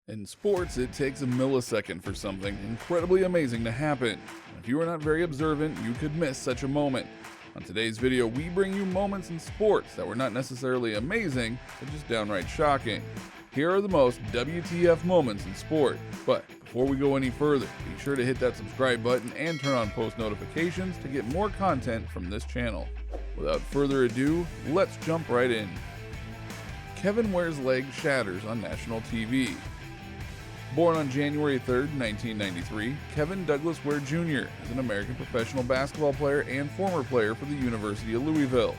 In sports, it takes a millisecond for something incredibly amazing to happen. If you are not very observant, you could miss such a moment. On today's video, we bring you moments in sports that were not necessarily amazing, but just downright shocking. Here are the most WTF moments in sport. But before we go any further, be sure to hit that subscribe button and turn on post notifications to get more content from this channel. Without further ado, let's jump right in. Kevin Ware's leg shatters on national TV. Born on January 3, 1993, Kevin Douglas Ware Jr. is an American professional basketball player and former player for the University of Louisville.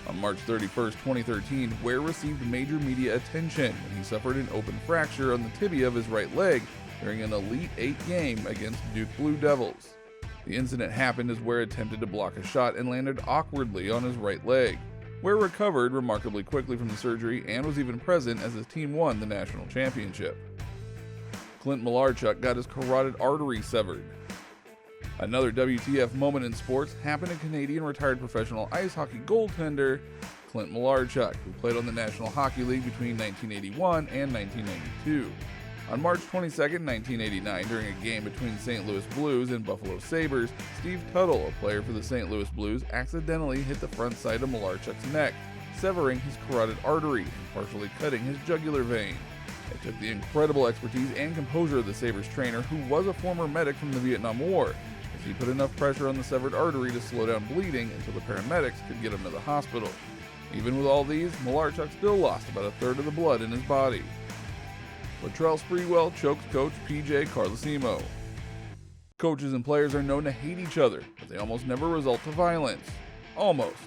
On March 31, 2013, Ware received major media attention when he suffered an open fracture on the tibia of his right leg during an Elite Eight game against Duke Blue Devils. The incident happened as Ware attempted to block a shot and landed awkwardly on his right leg. Ware recovered remarkably quickly from the surgery and was even present as his team won the national championship. Clint Malarchuk got his carotid artery severed. Another WTF moment in sports happened to Canadian retired professional ice hockey goaltender Clint Malarchuk, who played on the National Hockey League between 1981 and 1992. On March 22, 1989, during a game between St. Louis Blues and Buffalo Sabres, Steve Tuttle, a player for the St. Louis Blues, accidentally hit the front side of Malarchuk's neck, severing his carotid artery and partially cutting his jugular vein. It took the incredible expertise and composure of the Sabres trainer, who was a former medic from the Vietnam War, as he put enough pressure on the severed artery to slow down bleeding until the paramedics could get him to the hospital. Even with all these, Malarchuk still lost about a third of the blood in his body. LATRELL Sprewell chokes coach PJ CARLESIMO. Coaches and players are known to hate each other, but they almost never result to violence. Almost.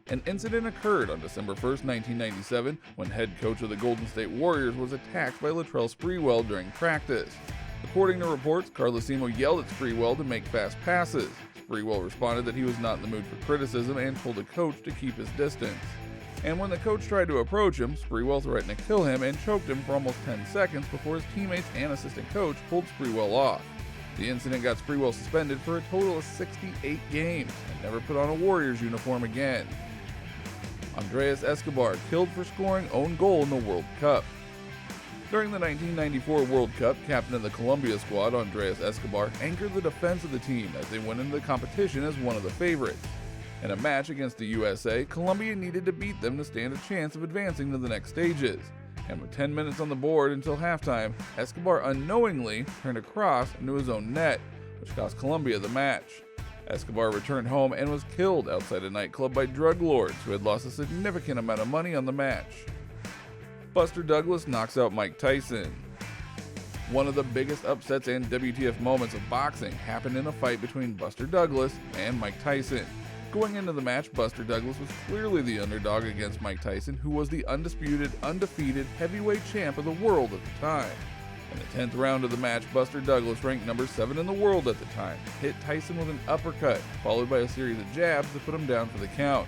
An incident occurred on December 1, 1997, when head coach of the Golden State Warriors was attacked by LATRELL Sprewell during practice. According to reports, CARLESIMO yelled at Sprewell to make fast passes. Sprewell responded that he was not in the mood for criticism and told the coach to keep his distance. And when the coach tried to approach him, Sprewell threatened to kill him and choked him for almost 10 seconds before his teammates and assistant coach pulled Sprewell off. The incident got Sprewell suspended for a total of 68 games and never put on a Warriors uniform again. ANDREAS Escobar killed for scoring own goal in the World Cup. During the 1994 World Cup, captain of the Colombia squad, ANDREAS Escobar, anchored the defense of the team as they went into the competition as one of the favorites. In a match against the USA, Colombia needed to beat them to stand a chance of advancing to the next stages. And with 10 minutes on the board until halftime, Escobar unknowingly turned a cross into his own net, which cost Colombia the match. Escobar returned home and was killed outside a nightclub by drug lords who had lost a significant amount of money on the match. Buster Douglas knocks out Mike Tyson. One of the biggest upsets and WTF moments of boxing happened in a fight between Buster Douglas and Mike Tyson. Going into the match, Buster Douglas was clearly the underdog against Mike Tyson, who was the undisputed, undefeated heavyweight champ of the world at the time. In the 10th round of the match, Buster Douglas, ranked number 7 in the world at the time, hit Tyson with an uppercut, followed by a series of jabs to put him down for the count.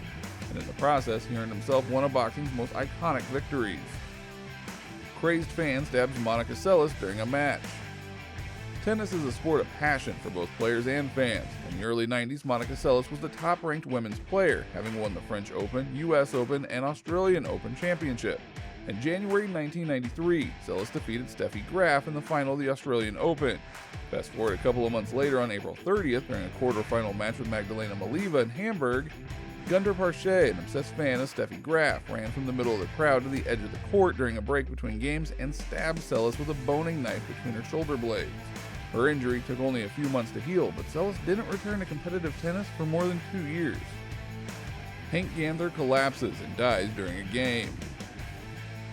And in the process, he earned himself one of boxing's most iconic victories. Crazed fan stabs Monica Seles during a match. Tennis is a sport of passion for both players and fans. In the early 90s, Monica Seles was the top-ranked women's player, having won the French Open, US Open, and Australian Open championship. In January 1993, Seles defeated Steffi Graf in the final of the Australian Open. Fast forward a couple of months later, on April 30th, during a quarterfinal match with Magdalena Maliva in Hamburg, Gunter Parche, an obsessed fan of Steffi Graf, ran from the middle of the crowd to the edge of the court during a break between games and stabbed Seles with a boning knife between her shoulder blades. Her injury took only a few months to heal, but Seles didn't return to competitive tennis for more than 2 years. Hank Ganther collapses and dies during a game.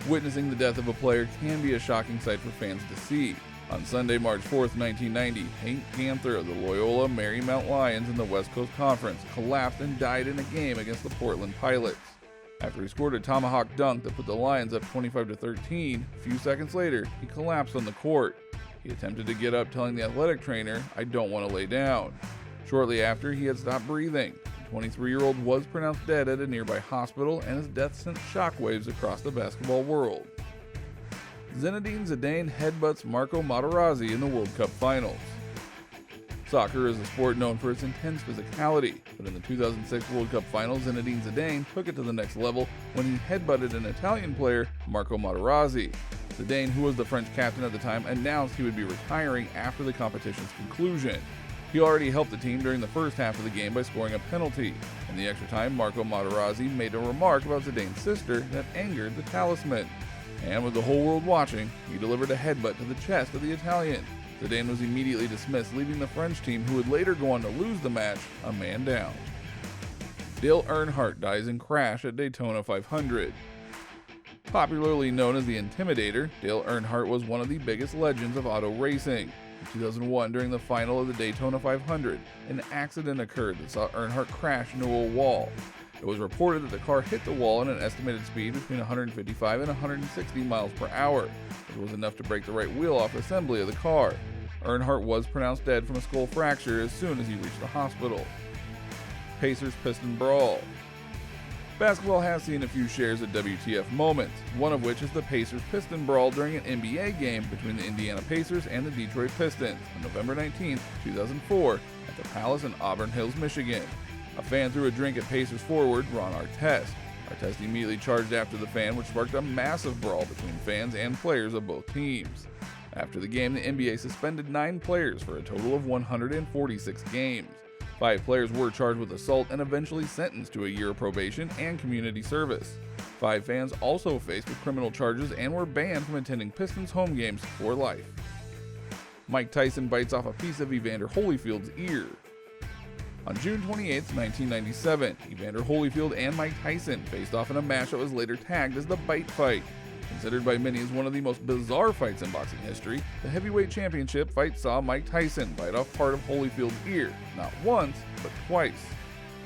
Witnessing the death of a player can be a shocking sight for fans to see. On Sunday, March 4, 1990, Hank Ganther of the Loyola Marymount Lions in the West Coast Conference collapsed and died in a game against the Portland Pilots. After he scored a tomahawk dunk that put the Lions up 25-13, a few seconds later, he collapsed on the court. He attempted to get up, telling the athletic trainer, "I don't want to lay down." Shortly after, he had stopped breathing. The 23-year-old was pronounced dead at a nearby hospital, and his death sent shockwaves across the basketball world. Zinedine Zidane headbutts Marco Materazzi in the World Cup Finals. Soccer is a sport known for its intense physicality, but in the 2006 World Cup Finals, Zinedine Zidane took it to the next level when he headbutted an Italian player, Marco Materazzi. ZIDANE, who was the French captain at the time, announced he would be retiring after the competition's conclusion. He already helped the team during the first half of the game by scoring a penalty. In the extra time, MATERAZZI made a remark about ZIDANE's sister that angered the talisman. And with the whole world watching, he delivered a headbutt to the chest of the Italian. ZIDANE was immediately dismissed, leaving the French team, who would later go on to lose the match, a man down. Dale Earnhardt dies in crash at Daytona 500. Popularly known as the Intimidator, Dale Earnhardt was one of the biggest legends of auto racing. In 2001, during the final of the Daytona 500, an accident occurred that saw Earnhardt crash into a wall. It was reported that the car hit the wall at an estimated speed between 155 and 160 miles per hour, which was enough to break the right wheel-off assembly of the car. Earnhardt was pronounced dead from a skull fracture as soon as he reached the hospital. Pacers Piston Brawl. Basketball has seen a few shares of WTF moments, one of which is the Pacers Piston Brawl during an NBA game between the Indiana Pacers and the Detroit Pistons on November 19, 2004 at the Palace in Auburn Hills, Michigan. A fan threw a drink at Pacers forward Ron Artest. Artest immediately charged after the fan, which sparked a massive brawl between fans and players of both teams. After the game, the NBA suspended 9 players for a total of 146 games. 5 players were charged with assault and eventually sentenced to a year of probation and community service. 5 fans also faced with criminal charges and were banned from attending Pistons home games for life. Mike Tyson bites off a piece of Evander Holyfield's ear. On June 28, 1997, Evander Holyfield and Mike Tyson faced off in a match that was later tagged as the Bite Fight. Considered by many as one of the most bizarre fights in boxing history, the heavyweight championship fight saw Mike Tyson bite off part of Holyfield's ear, not once, but twice.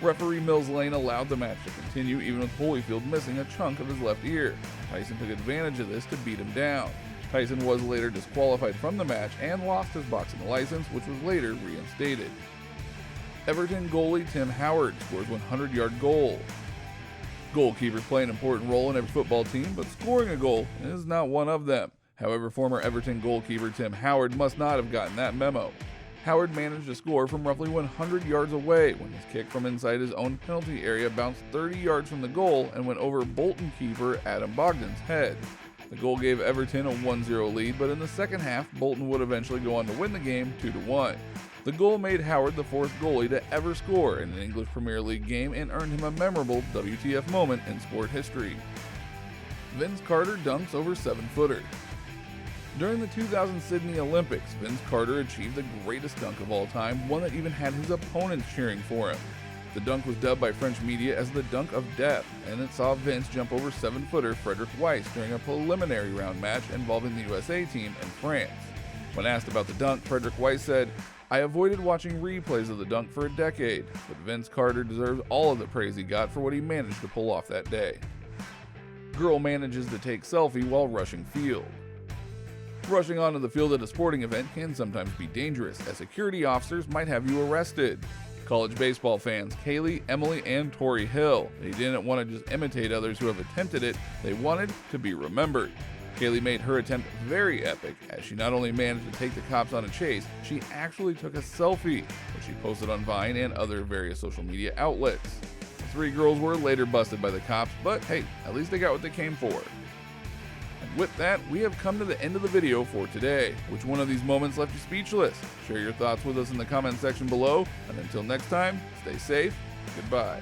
Referee Mills Lane allowed the match to continue even with Holyfield missing a chunk of his left ear. Tyson took advantage of this to beat him down. Tyson was later disqualified from the match and lost his boxing license, which was later reinstated. Everton goalie Tim Howard scores 100-yard goal. Goalkeepers play an important role in every football team, but scoring a goal is not one of them. However, former Everton goalkeeper Tim Howard must not have gotten that memo. Howard managed to score from roughly 100 yards away when his kick from inside his own penalty area bounced 30 yards from the goal and went over Bolton keeper Adam Bogdan's head. The goal gave Everton a 1-0 lead, but in the second half, Bolton would eventually go on to win the game 2-1. The goal made Howard the 4th goalie to ever score in an English Premier League game and earned him a memorable WTF moment in sport history. Vince Carter dunks over 7-footer. During the 2000 Sydney Olympics, Vince Carter achieved the greatest dunk of all time, one that even had his opponents cheering for him. The dunk was dubbed by French media as the dunk of death, and it saw Vince jump over 7-footer Frederick Weiss during a preliminary round match involving the USA team and France. When asked about the dunk, Frederick Weiss said, "I avoided watching replays of the dunk for a decade, but Vince Carter deserves all of the praise he got for what he managed to pull off that day." Girl manages to take selfie while rushing field. Rushing onto the field at a sporting event can sometimes be dangerous, as security officers might have you arrested. College baseball fans Kaylee, Emily, and Tori Hill, they didn't want to just imitate others who have attempted it, they wanted to be remembered. Kaylee made her attempt very epic, as she not only managed to take the cops on a chase, she actually took a selfie, which she posted on Vine and other various social media outlets. The 3 girls were later busted by the cops, but hey, at least they got what they came for. And with that, we have come to the end of the video for today. Which one of these moments left you speechless? Share your thoughts with us in the comment section below, and until next time, stay safe, goodbye.